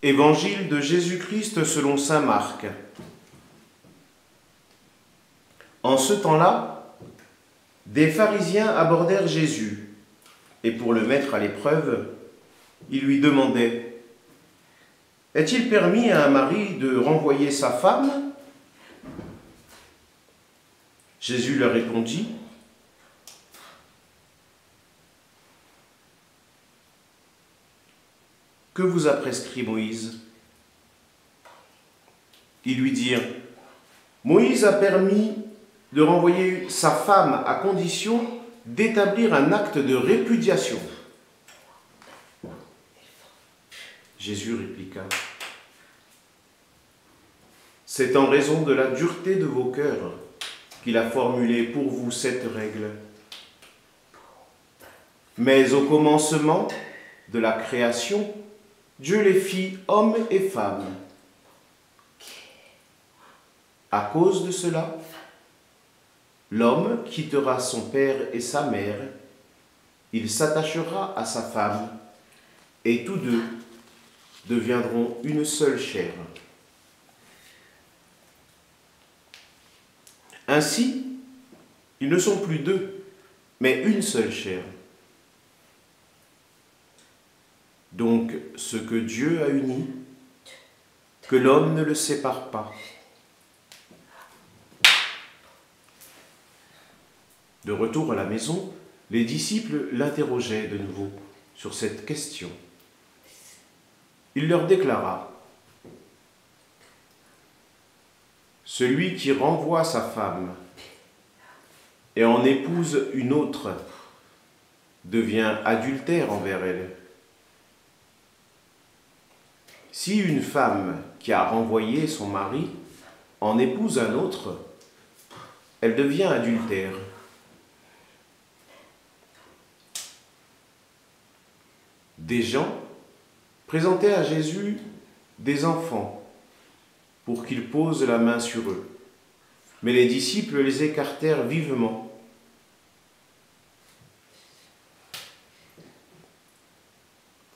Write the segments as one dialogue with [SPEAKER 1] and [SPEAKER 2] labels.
[SPEAKER 1] Évangile de Jésus-Christ selon saint Marc. En ce temps-là, des pharisiens abordèrent Jésus, et pour le mettre à l'épreuve, ils lui demandaient: « Est-il permis à un mari de renvoyer sa femme ?» Jésus leur répondit: « Que vous a prescrit Moïse ?» Ils lui dirent: « Moïse a permis de renvoyer sa femme à condition d'établir un acte de répudiation. » Jésus répliqua: « C'est en raison de la dureté de vos cœurs qu'il a formulé pour vous cette règle. Mais au commencement de la création, Dieu les fit hommes et femmes. À cause de cela, l'homme quittera son père et sa mère, il s'attachera à sa femme, et tous deux deviendront une seule chair. Ainsi, ils ne sont plus deux, mais une seule chair. Donc, ce que Dieu a uni, que l'homme ne le sépare pas. » De retour à la maison, les disciples l'interrogeaient de nouveau sur cette question. Il leur déclara: « Celui qui renvoie sa femme et en épouse une autre devient adultère envers elle. Si une femme qui a renvoyé son mari en épouse un autre, elle devient adultère. Des gens présentaient à Jésus des enfants pour qu'il pose la main sur eux. Mais les disciples les écartèrent vivement.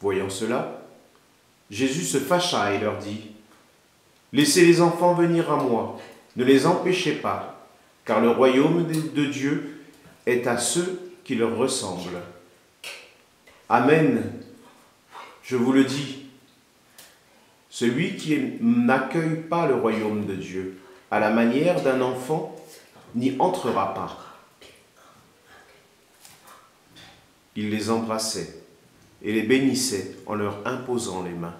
[SPEAKER 1] Voyant cela, Jésus se fâcha et leur dit: « Laissez les enfants venir à moi, ne les empêchez pas, car le royaume de Dieu est à ceux qui leur ressemblent. Amen, je vous le dis, celui qui n'accueille pas le royaume de Dieu à la manière d'un enfant n'y entrera pas. » Il les embrassait et les bénissait en leur imposant les mains.